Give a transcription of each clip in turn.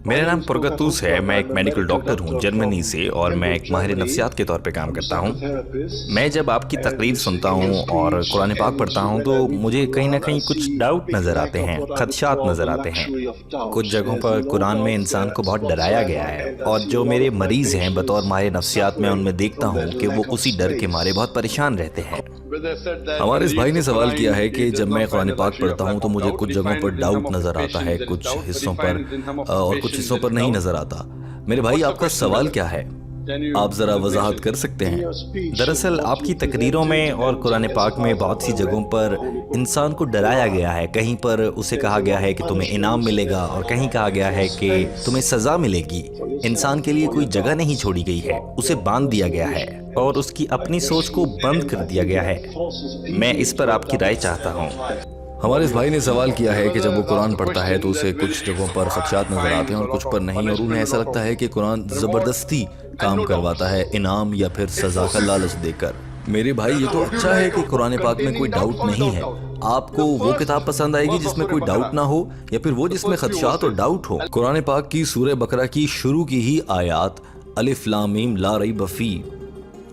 मेरा नाम पुरगतूस है। मैं एक मेडिकल डॉक्टर हूँ जर्मनी से और मैं एक माहिर नफ्सियात के तौर पे काम करता हूँ। मैं जब आपकी तकरीर सुनता हूँ और कुरान पाक पढ़ता हूँ तो मुझे कहीं ना कहीं कुछ डाउट नज़र आते हैं, खदशात नज़र आते हैं। कुछ जगहों पर कुरान में इंसान को बहुत डराया गया है और जो मेरे मरीज़ हैं बतौर माहिर नफ्सियात में उनमें देखता हूँ कि वो उसी डर के मारे बहुत परेशान रहते हैं। हमारे इस भाई ने सवाल किया है कि जब मैं कुरान पाक पढ़ता हूँ तो मुझे कुछ जगहों पर डाउट नज़र आता है, कुछ हिस्सों पर और कुछ हिस्सों पर नहीं नज़र आता। मेरे भाई आपका सवाल क्या है, आप ज़रा वजाहत कर सकते हैं? दरअसल आपकी तकरीरों में और कुरान पाक में बहुत सी जगहों पर इंसान को डराया गया है। कहीं पर उसे कहा गया है कि तुम्हें इनाम मिलेगा और कहीं कहा गया है कि तुम्हें सज़ा मिलेगी। इंसान के लिए कोई जगह नहीं छोड़ी गई है, उसे बांध दिया गया है और उसकी अपनी सोच को बंद कर दिया गया है। मैं इस पर आपकी राय चाहता हूँ। हमारे इस भाई ने सवाल किया है कि जब वो कुरान पढ़ता है तो उसे कुछ जगहों पर खदशात नजर आते हैं और कुछ पर नहीं, और उन्हें ऐसा लगता है कि कुरान ज़बरदस्ती काम करवाता है इनाम या फिर सज़ा का लालच देकर। मेरे भाई ये तो अच्छा है कि कुरान पाक में कोई डाउट नहीं है। आपको वो किताब पसंद आएगी जिसमें कोई डाउट ना हो या फिर वो जिसमें खदशात और डाउट हो। कुरान पाक की सूरह बकरा की शुरू की ही आयात अलिफ लाम मीम ला रैब फी।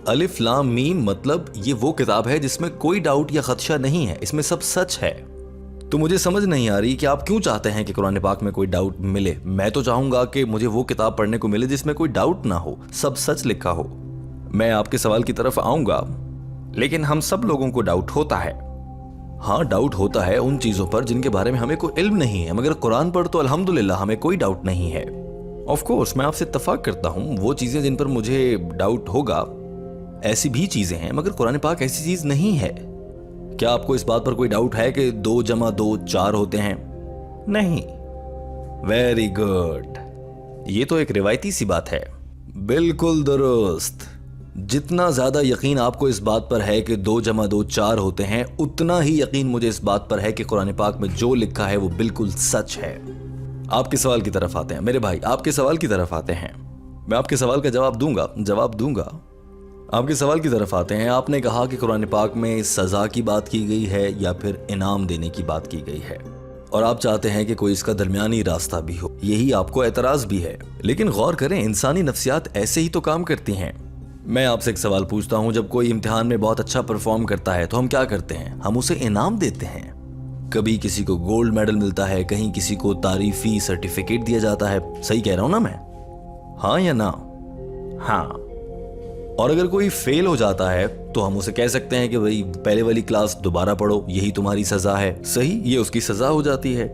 अलिफ लाम मीम मतलब ये वो किताब है जिसमें कोई डाउट या खदशा नहीं है, इसमें सब सच है। तो मुझे समझ नहीं आ रही कि आप क्यों चाहते हैं कि कुरान पाक में कोई डाउट मिले। मैं तो चाहूंगा कि मुझे वो किताब पढ़ने को मिले जिसमें कोई डाउट ना हो, सब सच लिखा हो। मैं आपके सवाल की तरफ आऊंगा। लेकिन हम सब लोगों को डाउट होता है। हाँ, डाउट होता है उन चीजों पर जिनके बारे में हमें कोई इल्म नहीं है, मगर कुरान पर तो अल्हम्दुलिल्लाह हमें कोई डाउट नहीं है। ऑफ कोर्स मैं आपसे इत्तफाक करता हूँ, वो चीजें जिन पर मुझे डाउट होगा ऐसी भी चीजें हैं, मगर कुरान पाक ऐसी चीज नहीं है। क्या आपको इस बात पर कोई डाउट है कि 2 जमा 2 4 होते हैं? नहीं। वेरी गुड, ये तो एक रिवायती सी बात है। बिल्कुल दुरुस्त। जितना ज्यादा यकीन आपको इस बात पर है कि 2 जमा 2 4 होते हैं, उतना ही यकीन मुझे इस बात पर है कि कुरान पाक में जो लिखा है वो बिल्कुल सच है। आपके सवाल की तरफ आते हैं मेरे भाई, आपके सवाल की तरफ आते हैं। मैं आपके सवाल का जवाब दूंगा। आपके सवाल की तरफ आते हैं। आपने कहा कि कुरान पाक में सज़ा की बात की गई है या फिर इनाम देने की बात की गई है, और आप चाहते हैं कि कोई इसका दरमियानी रास्ता भी हो। यही आपको एतराज़ भी है। लेकिन गौर करें, इंसानी नफ्सियात ऐसे ही तो काम करती हैं। मैं आपसे एक सवाल पूछता हूँ, जब कोई इम्तिहान में बहुत अच्छा परफॉर्म करता है तो हम क्या करते हैं? हम उसे इनाम देते हैं। कभी किसी को गोल्ड मेडल मिलता है, कहीं किसी को तारीफी सर्टिफिकेट दिया जाता है। सही कह रहा हूँ ना मैं? हाँ या ना? हाँ। और अगर कोई फेल हो जाता है तो हम उसे कह सकते हैं कि भाई पहले वाली क्लास दोबारा पढ़ो, यही तुम्हारी सजा है। सही, ये उसकी सजा हो जाती है।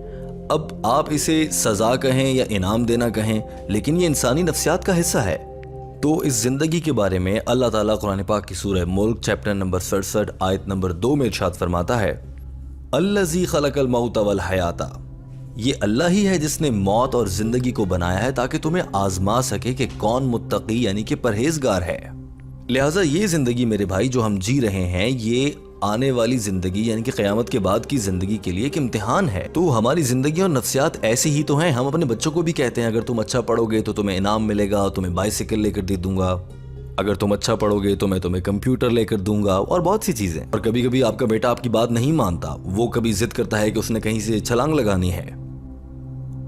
अब आप इसे सजा कहें या इनाम देना कहें, लेकिन ये इंसानी नफ्सियात का हिस्सा है। तो इस जिंदगी के बारे में अल्लाह ताला कुरान पाक की सूरह मुल्क चैप्टर नंबर 67 आयत नंबर 2 में इरशाद फरमाता है, अल्लज़ी खलकल मौत वल हयाता। ये अल्लाह ही है जिसने मौत और जिंदगी को बनाया है ताकि तुम्हें आजमा सके कि कौन मुत्तकी यानी कि परहेजगार है। लिहाजा ये जिंदगी मेरे भाई जो हम जी रहे हैं, ये आने वाली जिंदगी यानी कि क़यामत के बाद की जिंदगी के लिए एक इम्तिहान है। तो हमारी जिंदगी और नफ्सियात ऐसी ही तो हैं। हम अपने बच्चों को भी कहते हैं अगर तुम अच्छा पढ़ोगे तो तुम्हें इनाम मिलेगा, तुम्हें बाइसिकल लेकर दे दूंगा, अगर तुम अच्छा पढ़ोगे तो मैं तुम्हें कंप्यूटर लेकर दूंगा, और बहुत सी चीजें। और कभी कभी आपका बेटा आपकी बात नहीं मानता, वो कभी जिद करता है कि उसने कहीं से छलांग लगानी है,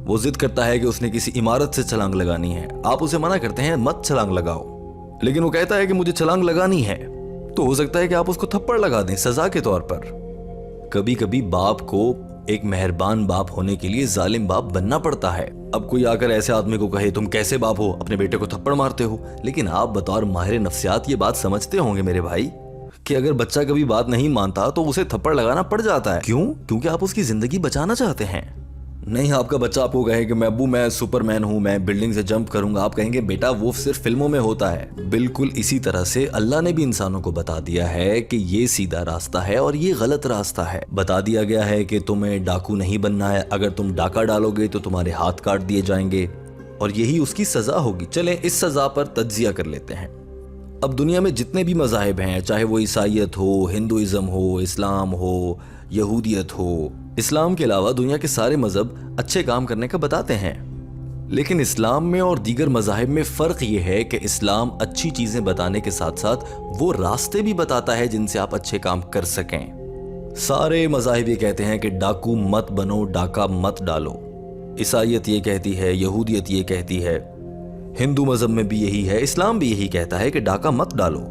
वो जिद करता है कि उसने किसी इमारत से छलांग लगानी है। आप उसे मना करते हैं मत छलांग लगाओ, लेकिन वो कहता है कि मुझे छलांग लगानी है। तो हो सकता है कि आप उसको थप्पड़ लगा दें सजा के तौर पर। कभी कभी बाप को एक मेहरबान बाप होने के लिए जालिम बाप बनना पड़ता है। अब कोई आकर ऐसे आदमी को कहे तुम कैसे बाप हो, अपने बेटे को थप्पड़ मारते हो, लेकिन आप बतौर माहिर नफ्सियात ये बात समझते होंगे मेरे भाई कि अगर बच्चा कभी बात नहीं मानता तो उसे थप्पड़ लगाना पड़ जाता है। क्यों? क्योंकि आप उसकी जिंदगी बचाना चाहते हैं। नहीं, आपका बच्चा आपको कहे कि मैं अब्बू मैं सुपरमैन हूँ, मैं बिल्डिंग से जंप करूंगा, आप कहेंगे बेटा वो सिर्फ फिल्मों में होता है। बिल्कुल इसी तरह से अल्लाह ने भी इंसानों को बता दिया है कि ये सीधा रास्ता है और ये गलत रास्ता है। बता दिया गया है कि तुम्हें डाकू नहीं बनना है, अगर तुम डाका डालोगे तो तुम्हारे हाथ काट दिए जाएंगे और यही उसकी सजा होगी। चलें इस सजा पर तज्जिया कर लेते हैं। अब दुनिया में जितने भी मज़ाहिब हैं, चाहे वो ईसाईयत हो, हिंदुइज्म हो, इस्लाम हो, यहूदियत हो, इस्लाम के अलावा दुनिया के सारे मजहब अच्छे काम करने का बताते हैं। लेकिन इस्लाम में और दीगर मज़ाहिब में फ़र्क ये है कि इस्लाम अच्छी चीज़ें बताने के साथ साथ वो रास्ते भी बताता है जिनसे आप अच्छे काम कर सकें। सारे मज़ाहिब ये कहते हैं कि डाकू मत बनो, डाका मत डालो, عیسائیت یہ کہتی ہے، یہودیت یہ کہتی ہے، ہندو مذہب میں بھی یہی ہے، اسلام بھی یہی کہتا ہے کہ ڈاکہ مت ڈالو۔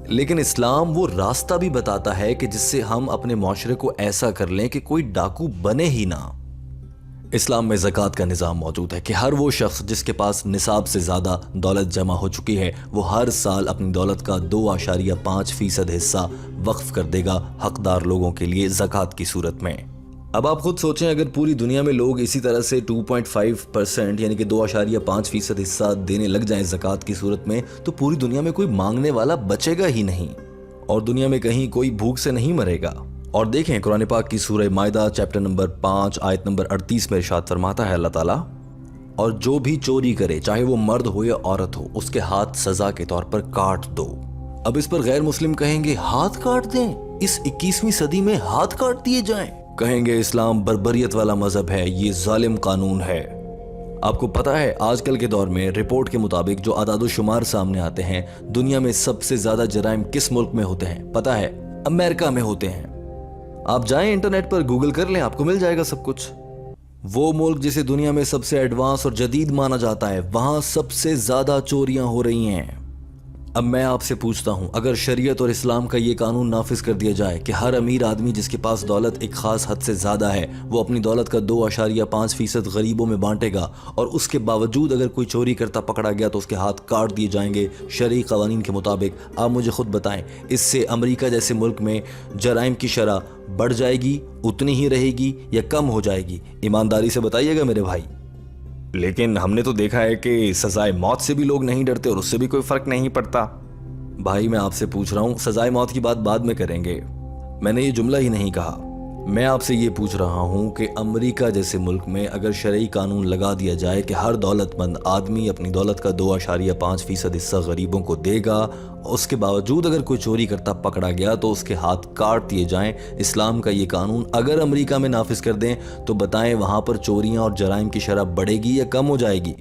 لیکن اسلام وہ راستہ بھی بتاتا ہے کہ جس سے ہم اپنے معاشرے کو ایسا کر لیں کہ کوئی ڈاکو بنے ہی نہ۔ اسلام میں زکوٰۃ کا نظام موجود ہے کہ ہر وہ شخص جس کے پاس نصاب سے زیادہ دولت جمع ہو چکی ہے وہ ہر سال اپنی دولت کا 2.5% حصہ وقف کر دے گا حقدار لوگوں کے لیے زکوٰۃ کی صورت میں۔ اب آپ خود سوچیں، اگر پوری دنیا میں لوگ اسی طرح سے 2.5% یعنی کہ 2.5% حصہ دینے لگ جائیں زکوٰۃ کی صورت میں تو پوری دنیا میں کوئی مانگنے والا بچے گا ہی نہیں اور دنیا میں کہیں کوئی بھوک سے نہیں مرے گا۔ اور دیکھیں قرآن پاک کی سورہ مائدہ چیپٹر نمبر 5 آیت نمبر 38 میں ارشاد فرماتا ہے اللہ تعالیٰ، اور جو بھی چوری کرے چاہے وہ مرد ہو یا عورت ہو اس کے ہاتھ سزا کے طور پر کاٹ دو۔ اب اس پر غیر مسلم کہیں گے ہاتھ کاٹ دیں؟ اس 21ویں صدی میں ہاتھ کاٹ دیے جائیں؟ کہیں گے اسلام بربریت والا مذہب ہے، یہ ظالم قانون ہے۔ آپ کو پتا ہے آج کل کے دور میں رپورٹ کے مطابق جو اعداد و شمار سامنے آتے ہیں، دنیا میں سب سے زیادہ جرائم کس ملک میں ہوتے ہیں؟ پتا ہے؟ امریکہ میں ہوتے ہیں۔ آپ جائیں انٹرنیٹ پر گوگل کر لیں، آپ کو مل جائے گا سب کچھ۔ وہ ملک جسے دنیا میں سب سے ایڈوانس اور جدید مانا جاتا ہے، وہاں سب سے زیادہ چوریاں ہو رہی ہیں۔ اب میں آپ سے پوچھتا ہوں، اگر شریعت اور اسلام کا یہ قانون نافذ کر دیا جائے کہ ہر امیر آدمی جس کے پاس دولت ایک خاص حد سے زیادہ ہے وہ اپنی دولت کا 2.5% غریبوں میں بانٹے گا، اور اس کے باوجود اگر کوئی چوری کرتا پکڑا گیا تو اس کے ہاتھ کاٹ دیے جائیں گے شرعی قوانین کے مطابق، آپ مجھے خود بتائیں اس سے امریکہ جیسے ملک میں جرائم کی شرح بڑھ جائے گی، اتنی ہی رہے گی، یا کم ہو جائے گی؟ ایمانداری سے بتائیے گا میرے بھائی۔ لیکن ہم نے تو دیکھا ہے کہ سزائے موت سے بھی لوگ نہیں ڈرتے اور اس سے بھی کوئی فرق نہیں پڑتا۔ بھائی میں آپ سے پوچھ رہا ہوں، سزائے موت کی بات بعد میں کریں گے، میں نے یہ جملہ ہی نہیں کہا۔ میں آپ سے یہ پوچھ رہا ہوں کہ امریکہ جیسے ملک میں اگر شرعی قانون لگا دیا جائے کہ ہر دولت مند آدمی اپنی دولت کا 2.5% حصہ غریبوں کو دے گا، اس کے باوجود اگر کوئی چوری کرتا پکڑا گیا تو اس کے ہاتھ کاٹ دیے جائیں، اسلام کا یہ قانون اگر امریکہ میں نافذ کر دیں تو بتائیں وہاں پر چوریاں اور جرائم کی شرح بڑھے گی یا کم ہو جائے گی؟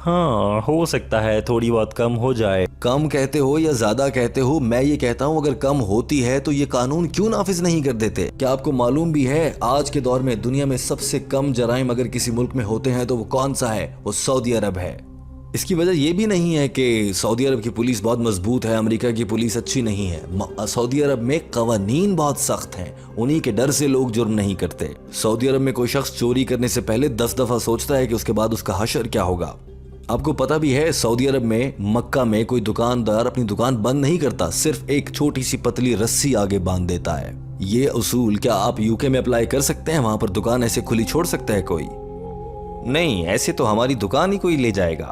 ہاں ہو سکتا ہے تھوڑی بہت کم ہو جائے۔ کم کہتے ہو یا زیادہ کہتے ہو، میں یہ کہتا ہوں اگر کم ہوتی ہے تو یہ قانون کیوں نافذ نہیں کر دیتے؟ کیا آپ کو معلوم بھی ہے آج کے دور میں دنیا میں سب سے کم جرائم اگر کسی ملک میں ہوتے ہیں تو وہ کون سا ہے؟ وہ سعودی عرب ہے۔ اس کی وجہ یہ بھی نہیں ہے کہ سعودی عرب کی پولیس بہت مضبوط ہے، امریکہ کی پولیس اچھی نہیں ہے۔ سعودی عرب میں قوانین بہت سخت ہیں، انہی کے ڈر سے لوگ جرم نہیں کرتے۔ سعودی عرب میں کوئی شخص چوری کرنے سے پہلے 10 دفعہ سوچتا ہے کہ اس کے بعد اس کا حشر کیا ہوگا۔ آپ کو پتا بھی ہے سعودی عرب میں مکہ میں کوئی دکاندار اپنی دکان بند نہیں کرتا، صرف ایک چھوٹی سی پتلی رسی آگے باندھ دیتا ہے۔ یہ اصول کیا آپ UK میں اپلائی کر سکتے ہیں؟ وہاں پر دکان ایسے کھلی چھوڑ سکتا ہے کوئی؟ نہیں، ایسے تو ہماری دکان ہی کوئی لے جائے گا۔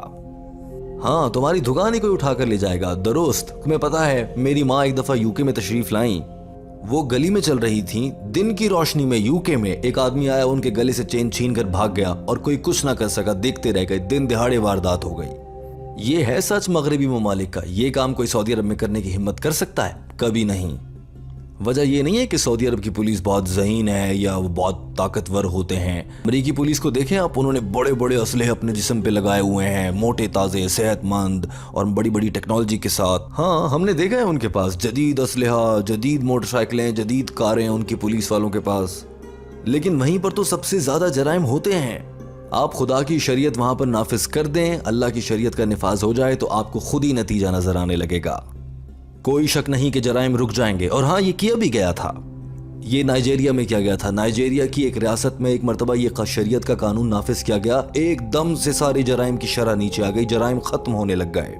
ہاں تمہاری دکان ہی کوئی اٹھا کر لے جائے گا۔ درست، تمہیں پتا ہے میری ماں ایک دفعہ UK میں تشریف لائیں، وہ گلی میں چل رہی تھیں، دن کی روشنی میں UK میں ایک آدمی آیا، ان کے گلے سے چین چھین کر بھاگ گیا اور کوئی کچھ نہ کر سکا، دیکھتے رہ گئے، دن دہاڑے واردات ہو گئی۔ یہ ہے سچ مغربی ممالک کا۔ یہ کام کوئی سعودی عرب میں کرنے کی ہمت کر سکتا ہے؟ کبھی نہیں۔ وجہ یہ نہیں ہے کہ سعودی عرب کی پولیس بہت ذہین ہے یا وہ بہت طاقتور ہوتے ہیں۔ امریکی پولیس کو دیکھیں آپ، انہوں نے بڑے بڑے اسلحے اپنے جسم پہ لگائے ہوئے ہیں، موٹے تازے، صحت مند اور بڑی بڑی ٹیکنالوجی کے ساتھ۔ ہاں ہم نے دیکھا ہے ان کے پاس جدید اسلحہ، جدید موٹر سائیکلیں، جدید کاریں ان کی پولیس والوں کے پاس۔ لیکن وہیں پر تو سب سے زیادہ جرائم ہوتے ہیں۔ آپ خدا کی شریعت وہاں پر نافذ کر دیں، اللہ کی شریعت کا نفاذ ہو جائے تو آپ کو خود ہی نتیجہ نظر آنے لگے گا۔ کوئی شک نہیں کہ جرائم رک جائیں گے۔ اور ہاں یہ کیا بھی گیا تھا، یہ نائجیریا میں کیا گیا تھا۔ نائجیریا کی ایک ریاست میں ایک مرتبہ یہ شریعت کا قانون نافذ کیا گیا، ایک دم سے ساری جرائم کی شرح نیچے آ گئی، جرائم ختم ہونے لگ گئے۔